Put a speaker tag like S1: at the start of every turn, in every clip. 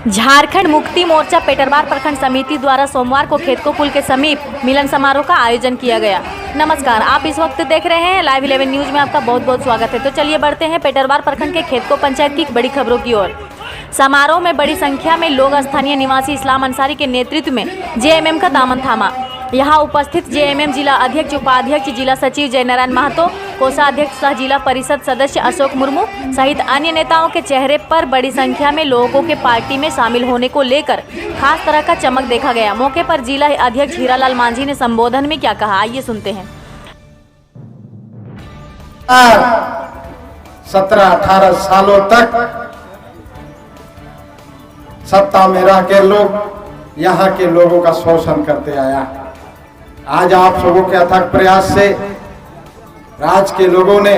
S1: झारखंड मुक्ति मोर्चा पेटरवार प्रखंड समिति द्वारा सोमवार को खेतको पुल के समीप मिलन समारोह का आयोजन किया गया। नमस्कार, आप इस वक्त देख रहे हैं लाइव 11 न्यूज में आपका बहुत बहुत स्वागत है। तो चलिए बढ़ते हैं पेटरवार प्रखंड के खेतको पंचायत की बड़ी खबरों की ओर। समारोह में बड़ी संख्या में लोग स्थानीय निवासी इस्लाम अंसारी के नेतृत्व में जेएमएम का दामन थामा। यहाँ उपस्थित जेएमएम जिला अध्यक्ष, उपाध्यक्ष, जिला सचिव जयनारायण महतो, कोषाध्यक्ष सह जिला परिषद सदस्य अशोक मुर्मू सहित अन्य नेताओं के चेहरे पर बड़ी संख्या में लोगों के पार्टी में शामिल होने को लेकर खास तरह का चमक देखा गया। मौके पर जिला अध्यक्ष हीरालाल मांझी ने संबोधन में क्या कहा, आइए सुनते हैं।
S2: 17-18 सालों तक सत्ता में रह के लोग यहाँ के लोगों का शोषण करते आया। आज आप सबों के अथक प्रयास से राज्य के लोगों ने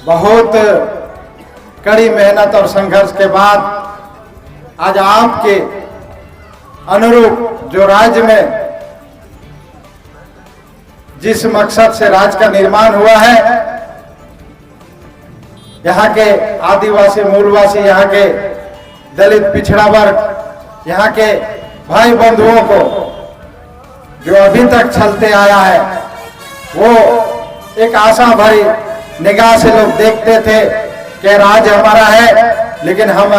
S2: बहुत कड़ी मेहनत और संघर्ष के बाद आज आपके अनुरूप जो राज्य में जिस मकसद से राज्य का निर्माण हुआ है, यहाँ के आदिवासी मूलवासी, यहाँ के दलित पिछड़ा वर्ग, यहाँ के भाई बंधुओं को जो अभी तक चलते आया है, वो एक आशा भरी निगाह से लोग देखते थे कि राज्य हमारा है लेकिन हम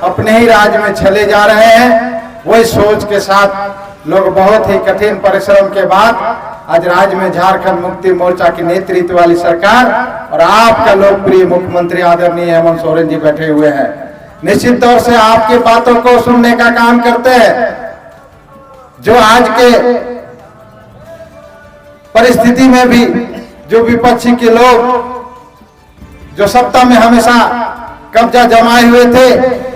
S2: अपने ही राज्य में चले जा रहे हैं। वही सोच के साथ लोग बहुत ही कठिन परिश्रम के बाद आज राज्य में झारखंड मुक्ति मोर्चा की नेतृत्व वाली सरकार और आपका लोकप्रिय मुख्यमंत्री आदरणीय हेमंत सोरेन जी बैठे हुए हैं। निश्चित तौर से आपकी बातों को सुनने का काम करते हैं। जो आज के परिस्थिति में भी जो विपक्षी के लोग जो सत्ता में हमेशा कब्जा जमाए हुए थे,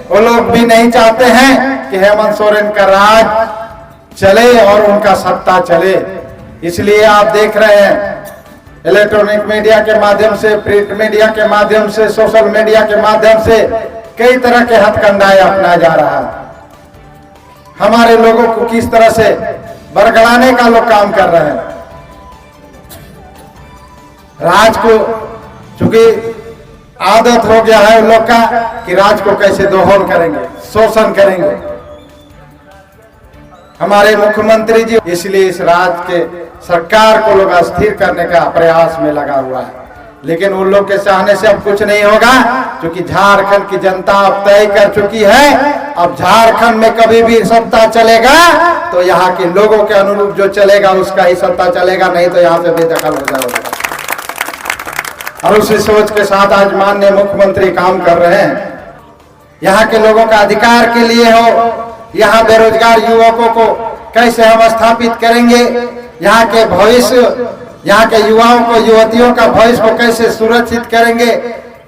S2: वो लोग भी नहीं चाहते हैं कि हेमंत सोरेन का राज चले और उनका सत्ता चले। इसलिए आप देख रहे हैं इलेक्ट्रॉनिक मीडिया के माध्यम से, प्रिंट मीडिया के माध्यम से, सोशल मीडिया के माध्यम से कई तरह के हथकंडाएं अपनाया जा रहा है। हमारे लोगों को किस तरह से बरगलाने का लोग काम कर रहे हैं। राज को चूंकि आदत हो गया है उन लोग का कि राज को कैसे दोहन करेंगे, शोषण करेंगे हमारे मुख्यमंत्री जी। इसलिए इस राज्य के सरकार को लोग अस्थिर करने का प्रयास में लगा हुआ है, लेकिन उन लोग के चाहने से अब कुछ नहीं होगा, क्योंकि झारखंड की जनता अब तय कर चुकी है। अब झारखंड में कभी भी सत्ता चलेगा तो यहाँ के लोगों के अनुरूप जो चलेगा उसका ही सत्ता चलेगा, नहीं तो यहाँ से बेदखल हो जाएगा। और उसी सोच के साथ आज माननीय मुख्यमंत्री काम कर रहे हैं। यहाँ के लोगों का अधिकार के लिए हो, यहाँ बेरोजगार युवकों को कैसे हम स्थापित करेंगे, यहाँ के भविष्य, यहाँ के युवाओं को, युवतियों का भविष्य को कैसे सुरक्षित करेंगे,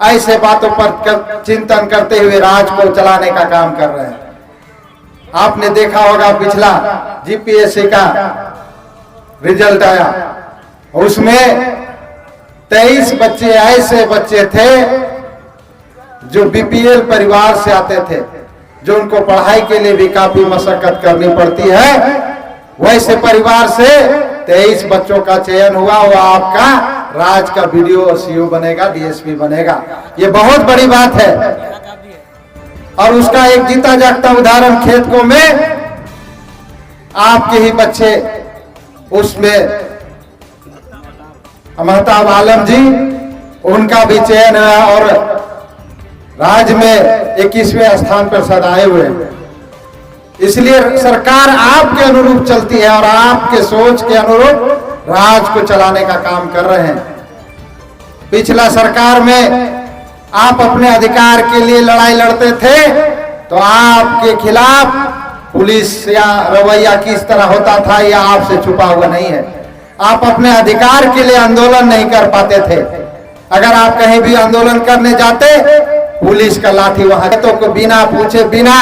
S2: ऐसे बातों पर चिंतन करते हुए राज्य को चलाने का काम कर रहे हैं। आपने देखा होगा पिछला जीपीएससी का रिजल्ट आया, उसमें 23 बच्चे ऐसे बच्चे थे जो बीपीएल परिवार से आते थे, जो उनको पढ़ाई के लिए भी काफी मशक्कत करनी पड़ती है। वैसे परिवार से 23 बच्चों का चयन हुआ, वो आपका राज्य का बीडीओ और सीओ बनेगा, डीएसपी बनेगा। ये बहुत बड़ी बात है। और उसका एक जीता जागता उदाहरण खेतको में आपके ही बच्चे, उसमें महताब आलम जी, उनका भी चयन है और राज्य में 21वें स्थान पर सदाए हुए हैं। इसलिए सरकार आपके अनुरूप चलती है और आपके सोच के अनुरूप राज्य को चलाने का काम कर रहे हैं। पिछला सरकार में आप अपने अधिकार के लिए लड़ाई लड़ते थे तो आपके खिलाफ पुलिस या रवैया किस तरह होता था यह आपसे छुपा हुआ नहीं है। आप अपने अधिकार के लिए आंदोलन नहीं कर पाते थे। अगर आप कहीं भी आंदोलन करने जाते, पुलिस का लाठी वहां को बिना पूछे, बिना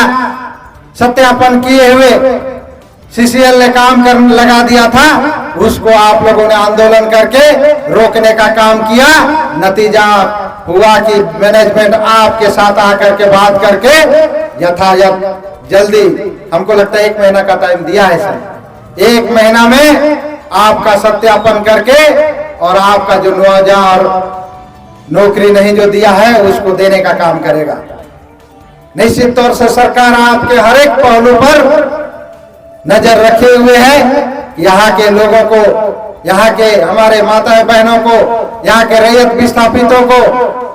S2: सत्यापन किए हुए सीसीएल ने काम कर लगा दिया था। उसको आप लोगों ने आंदोलन करके रोकने का काम किया। नतीजा हुआ कि मैनेजमेंट आपके साथ आकर के बात करके यथायथ जल्दी, हमको लगता है 1 महीना का टाइम दिया है सर, 1 महीना में आपका सत्यापन करके और आपका जो मुआवजा और नौकरी नहीं जो दिया है उसको देने का काम करेगा। निश्चित तौर से सरकार आपके हर एक पहलू पर नजर रखे हुए है। यहाँ के लोगों को, यहाँ के हमारे माताएं बहनों को, यहाँ के रैयत विस्थापितों को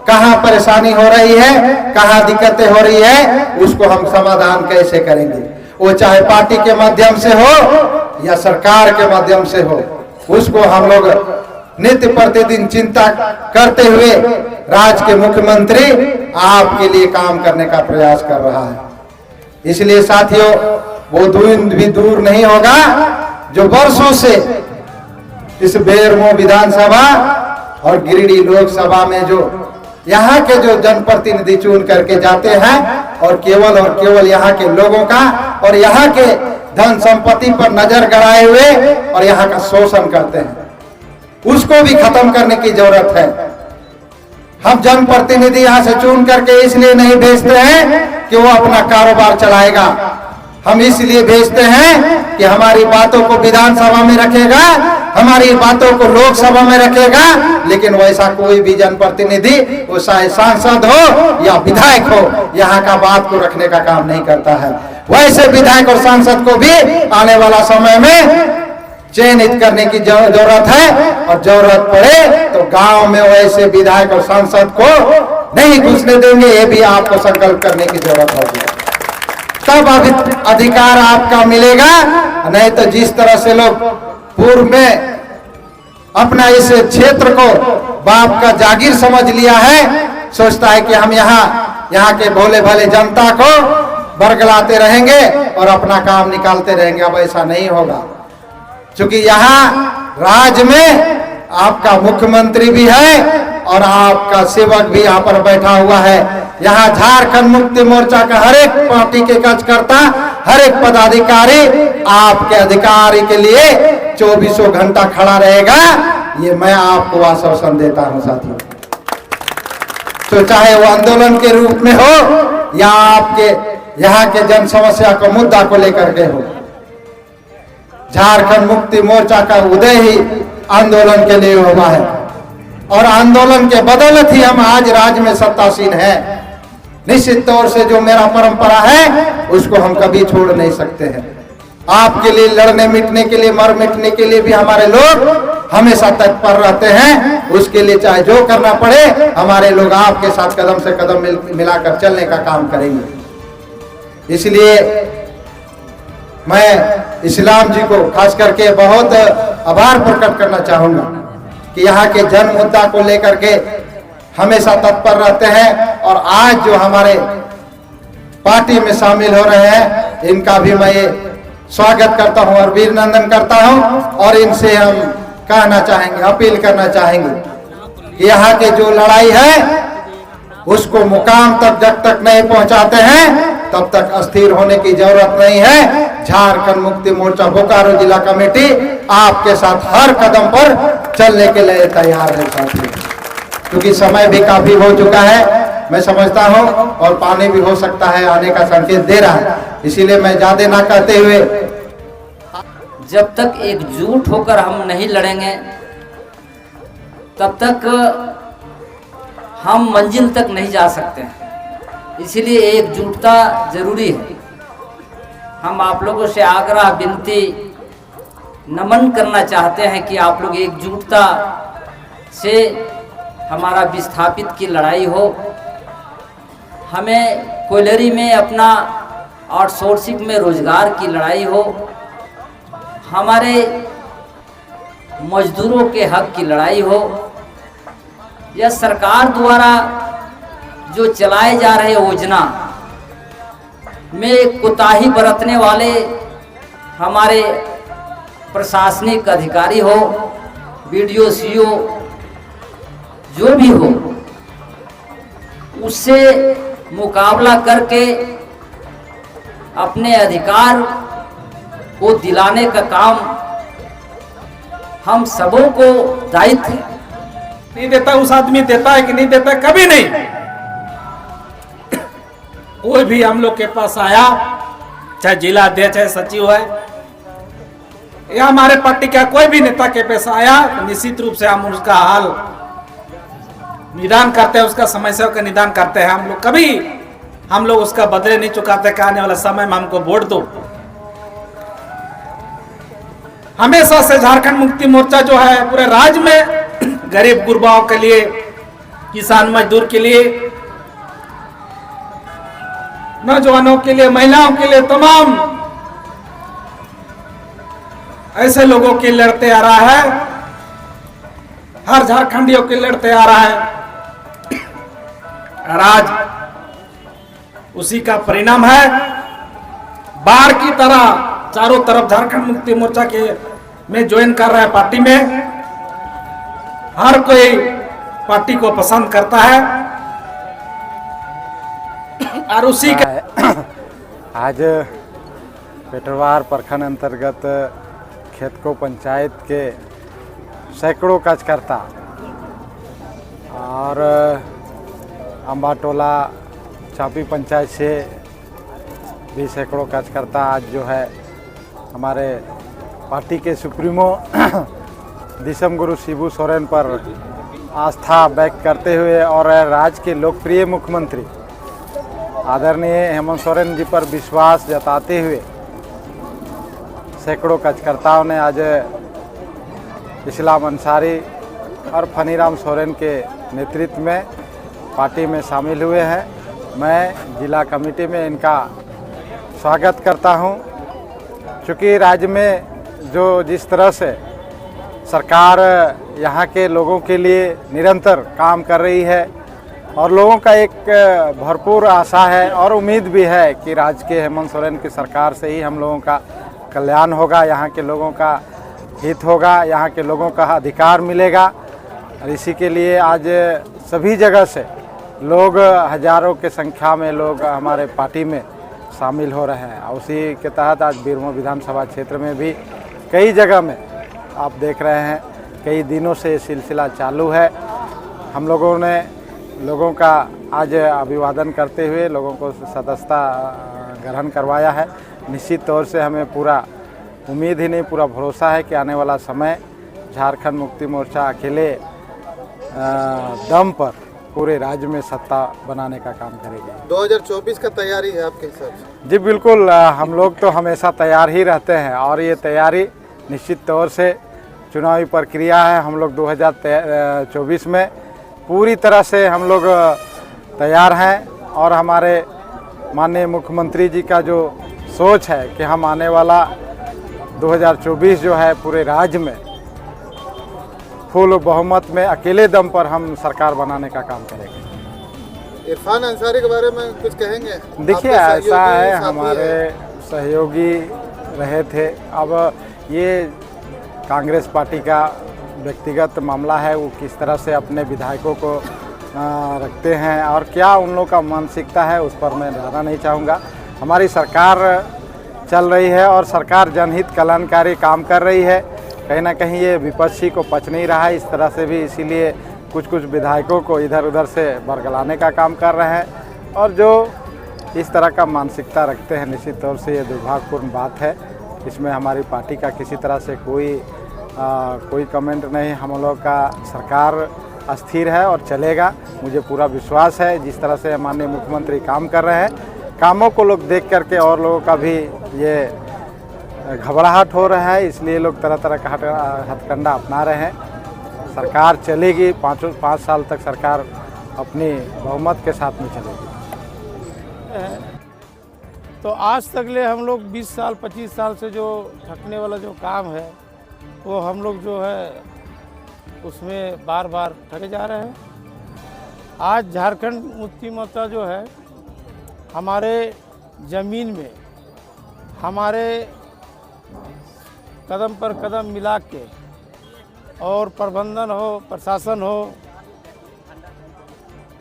S2: कहाँ परेशानी हो रही है, कहाँ दिक्कतें हो रही है, उसको हम समाधान कैसे करेंगे। वो चाहे पार्टी के माध्यम से हो या सरकार के माध्यम से हो, उसको हम लोग नित्य प्रतिदिन चिंता करते हुए राज्य के मुख्यमंत्री आपके लिए काम करने का प्रयास कर रहा है। इसलिए साथियों, वो दिन भी दूर नहीं होगा जो वर्षों से इस बेरमो विधानसभा और गिरिडीह लोकसभा में जो यहाँ के जो जनप्रतिनिधि चुन करके जाते हैं और केवल यहाँ के लोगों का और यहाँ के धन संपत्ति पर नजर गड़ाए हुए और यहाँ का शोषण करते हैं, उसको भी खत्म करने की जरूरत है। हम जनप्रतिनिधि यहाँ से चुन करके इसलिए नहीं भेजते हैं कि वो अपना कारोबार चलाएगा, हम इसलिए भेजते हैं कि हमारी बातों को विधानसभा में रखेगा, हमारी बातों को लोकसभा में रखेगा। लेकिन वैसा कोई भी जनप्रतिनिधि, वो चाहे सांसद हो या विधायक हो, यहाँ का बात को रखने का काम नहीं करता है। वैसे विधायक और सांसद को भी आने वाला समय में चयनित करने की जरूरत है और जरूरत पड़े तो गांव में वैसे विधायक और सांसद को नहीं घुसने देंगे, ये भी आपको संकल्प करने की जरूरत होगी। तब अधिकार आपका मिलेगा। नहीं तो जिस तरह से लोग पूर्व में अपना इस क्षेत्र को बाप का जागीर समझ लिया है, सोचता है कि हम यहाँ के भोले भाले जनता को बरगलाते रहेंगे और अपना काम निकालते रहेंगे। अब ऐसा नहीं होगा, क्योंकि यहाँ राज्य में आपका मुख्यमंत्री भी है और आपका सेवक भी यहाँ पर बैठा हुआ है। यहाँ झारखंड मुक्ति मोर्चा का हर एक पार्टी के कार्यकर्ता, हर एक पदाधिकारी आपके अधिकारी के लिए 24 घंटा खड़ा रहेगा। ये मैं आपको आश्वासन देता हूँ साथियों। तो चाहे वो आंदोलन के रूप में हो या आपके यहाँ के जन समस्या को मुद्दा को लेकर के हो, झारखंड मुक्ति मोर्चा का उदय ही आंदोलन के लिए हुआ है और आंदोलन के बदौलत ही हम आज राज्य में सत्तासीन है। निश्चित तौर से जो मेरा परंपरा है उसको हम कभी छोड़ नहीं सकते हैं। आपके लिए लड़ने मिटने के लिए, मर मिटने के लिए भी हमारे लोग हमेशा तत्पर रहते हैं। उसके लिए चाहे जो करना पड़े, हमारे लोग आपके साथ कदम से कदम मिलाकर चलने का काम करेंगे। इसलिए मैं इस्लाम जी को खास करके बहुत आभार प्रकट करना चाहूंगा कि यहाँ के जन मुद्दा को लेकर के हमेशा तत्पर रहते हैं और आज जो हमारे पार्टी में शामिल हो रहे हैं, इनका भी मैं ये स्वागत करता हूं और अभिनंदन करता हूं। और इनसे हम कहना चाहेंगे, अपील करना चाहेंगे कि यहाँ के जो लड़ाई है उसको मुकाम तक जब तक नहीं पहुंचाते हैं तब तक अस्थिर होने की जरूरत नहीं है। झारखंड मुक्ति मोर्चा बोकारो जिला कमेटी आपके साथ हर कदम पर चलने के लिए तैयार है साथियों, क्योंकि समय भी काफी हो चुका है मैं समझता हूं, और पानी भी हो सकता है आने का संकेत दे रहा है। इसीलिए मैं ज्यादा ना कहते हुए,
S3: जब तक एकजुट होकर हम नहीं लड़ेंगे तब तक हम मंजिल तक नहीं जा सकते हैं। इसीलिए एकजुटता जरूरी है। हम आप लोगों से आग्रह, विनती, नमन करना चाहते हैं कि आप लोग एकजुटता से हमारा विस्थापित की लड़ाई हो। हमें कोयलरी में अपना आउटसोर्सिंग में रोजगार की लड़ाई हो, हमारे मजदूरों के हक की लड़ाई हो, या सरकार द्वारा जो चलाए जा रहे योजना में कोताही बरतने वाले हमारे प्रशासनिक अधिकारी हो, बीडीओ, सीओ, जो भी हो, उससे मुकाबला करके अपने अधिकार को दिलाने का काम हम सबों को दायित्व है।
S4: नहीं देता उस आदमी देता है कि नहीं देता, कभी नहीं। कोई भी हम लोग के पास आया, चाहे जिला अध्यक्ष है, सचिव है, या हमारे पार्टी का कोई भी नेता के पास आया, तो निश्चित रूप से हम उसका हाल निदान करते हैं, उसका समस्या का निदान करते हैं। हम लोग कभी हम लोग उसका बदले नहीं चुकाते कि आने वाला समय में हमको वोट दो। हमेशा से झारखंड मुक्ति मोर्चा जो है पूरे राज्य में गरीब गुरबाओं के लिए, किसान मजदूर के लिए, नौजवानों के लिए, महिलाओं के लिए, तमाम ऐसे लोगों के लड़ते आ रहा है, हर झारखंडियों के लड़ते आ रहा है। और आज उसी का परिणाम है, बाढ़ की तरह चारों तरफ झारखंड मुक्ति मोर्चा के में ज्वाइन कर रहा है पार्टी में। हर कोई पार्टी को पसंद करता है और उसी का
S5: आज पेटरवार प्रखंड अंतर्गत खेतको पंचायत के सैकड़ों कार्यकर्ता और अम्बाटोला चापी पंचायत से भी सैकड़ों कार्यकर्ता आज जो है हमारे पार्टी के सुप्रीमो दिसम गुरु शिबू सोरेन पर आस्था व्यक्त करते हुए और राज्य के लोकप्रिय मुख्यमंत्री आदरणीय हेमंत सोरेन जी पर विश्वास जताते हुए सैकड़ों कार्यकर्ताओं ने आज इस्लाम अंसारी और फनीराम सोरेन के नेतृत्व में पार्टी में शामिल हुए हैं। मैं जिला कमेटी में इनका स्वागत करता हूं, क्योंकि राज्य में जो जिस तरह से सरकार यहाँ के लोगों के लिए निरंतर काम कर रही है और लोगों का एक भरपूर आशा है और उम्मीद भी है कि राज्य के हेमंत सोरेन की सरकार से ही हम लोगों का कल्याण होगा, यहाँ के लोगों का हित होगा, यहाँ के लोगों का अधिकार मिलेगा। और इसी के लिए आज सभी जगह से लोग, हजारों के संख्या में लोग हमारे पार्टी में शामिल हो रहे हैं। और उसी के तहत आज बीरमो विधानसभा क्षेत्र में भी कई जगह में आप देख रहे हैं, कई दिनों से ये सिलसिला चालू है। हम लोगों ने लोगों का आज अभिवादन करते हुए लोगों को सदस्यता ग्रहण करवाया है। निश्चित तौर से हमें पूरा उम्मीद ही नहीं, पूरा भरोसा है कि आने वाला समय झारखंड मुक्ति मोर्चा अकेले दम पर पूरे राज्य में सत्ता बनाने का काम करेगी।
S6: 2024 का तैयारी है आपके हिसाब से?
S5: जी बिल्कुल, हम लोग तो हमेशा तैयार ही रहते हैं और ये तैयारी निश्चित तौर से चुनावी प्रक्रिया है। हम लोग 2024 में पूरी तरह से हम लोग तैयार हैं और हमारे माननीय मुख्यमंत्री जी का जो सोच है कि हम आने वाला 2024 जो है पूरे राज्य में फुल बहुमत में अकेले दम पर हम सरकार बनाने का काम करेंगे।
S6: इरफान अंसारी के बारे में कुछ कहेंगे?
S5: देखिए, ऐसा है, हमारे सहयोगी रहे थे। अब ये कांग्रेस पार्टी का व्यक्तिगत मामला है, वो किस तरह से अपने विधायकों को रखते हैं और क्या उन लोगों का मानसिकता है, उस पर मैं ज़्यादा नहीं चाहूँगा। हमारी सरकार चल रही है और सरकार जनहित कल्याणकारी काम कर रही है। कहीं ना कहीं ये विपक्षी को पच नहीं रहा है इस तरह से भी, इसीलिए कुछ विधायकों को इधर उधर से बरगलाने का काम कर रहे हैं। और जो इस तरह का मानसिकता रखते हैं, निश्चित तौर से ये दुर्भाग्यपूर्ण बात है। इसमें हमारी पार्टी का किसी तरह से कोई कमेंट नहीं। हम लोग का सरकार अस्थिर है और चलेगा। मुझे पूरा विश्वास है जिस तरह से माननीय मुख्यमंत्री काम कर रहे हैं, कामों को लोग देख करके और लोगों का भी ये घबराहट हो रहा है, इसलिए लोग तरह तरह का हथकंडा अपना रहे हैं। सरकार चलेगी, 5 साल तक सरकार अपनी बहुमत के साथ में चलेगी।
S7: तो आज तक ले हम लोग 20 साल 25 साल से जो ठकने वाला जो काम है वो हम लोग जो है उसमें बार बार ठगे जा रहे हैं। आज झारखंड मुक्ति मोर्चा जो है हमारे ज़मीन में हमारे कदम पर कदम मिला के और प्रबंधन हो, प्रशासन हो,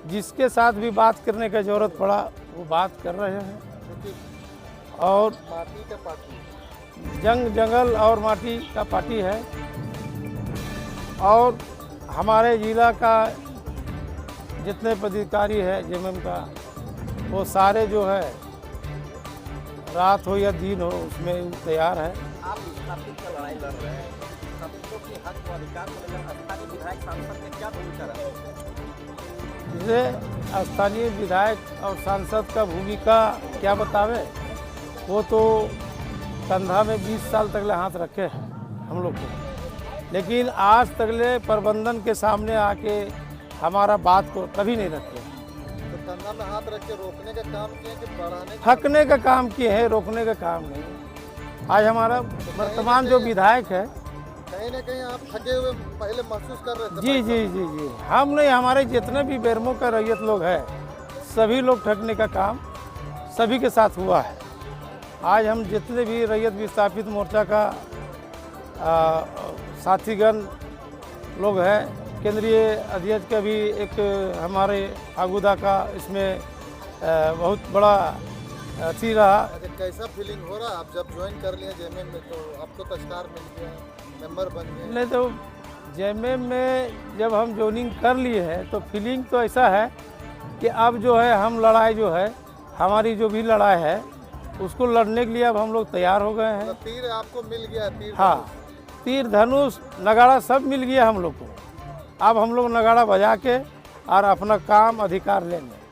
S7: जिसके साथ भी बात करने का ज़रूरत पड़ा वो बात कर रहे हैं। और जंगल और माटी का पार्टी है और हमारे जिला का जितने पदाधिकारी है जेएमएम का, वो सारे जो है रात हो या दिन हो उसमें तैयार है।
S8: आप स्थापित का लड़ाई लड़ रहे हैं, स्थापितों की हक और अधिकार को लेकर स्थानीय विधायक सांसद ने क्या भूमिका रहा?
S7: जैसे स्थानीय विधायक और सांसद का भूमिका क्या बतावे। वो तो कंधा में 20 साल तक ले हाथ रखे हैं हम लोग को, लेकिन आज तक ले प्रबंधन के सामने आके हमारा बात को कभी नहीं रखे।
S6: तो कंधा में हाथ रख के रोकने का काम किए कि बढ़ाने
S7: हकने का काम किए हैं, रोकने का काम नहीं। आज हमारा वर्तमान जो विधायक है,
S6: कहीं ना कहीं आप थके हुए पहले महसूस कर रहे थे?
S7: जी जी जी जी, हम नहीं, हमारे जितने भी बेरमो का रैयत लोग हैं, सभी लोग ठगने का काम सभी के साथ हुआ है। आज हम जितने भी रैयत विस्थापित मोर्चा का साथीगण लोग हैं, केंद्रीय अध्यक्ष का भी एक हमारे फागुदा का इसमें बहुत बड़ा अथी रहा।
S6: अच्छा, कैसा फीलिंग हो रहा है आप जब ज्वाइन कर लिए जेएमएम में? तो आपको तो स्टार मिल गया, मेंबर बन गए।
S7: नहीं तो जेएमएम में जब हम ज्वाइनिंग कर लिए हैं तो फीलिंग तो ऐसा है कि अब जो है हम लड़ाई जो है, हमारी जो भी लड़ाई है उसको लड़ने के लिए अब हम लोग तैयार हो गए हैं।
S6: तो तीर आपको मिल गया? तीर
S7: हाँ, तीर धनुष नगाड़ा सब मिल गया हम लोग को। अब हम लोग नगाड़ा बजा के और अपना काम अधिकार लेंगे।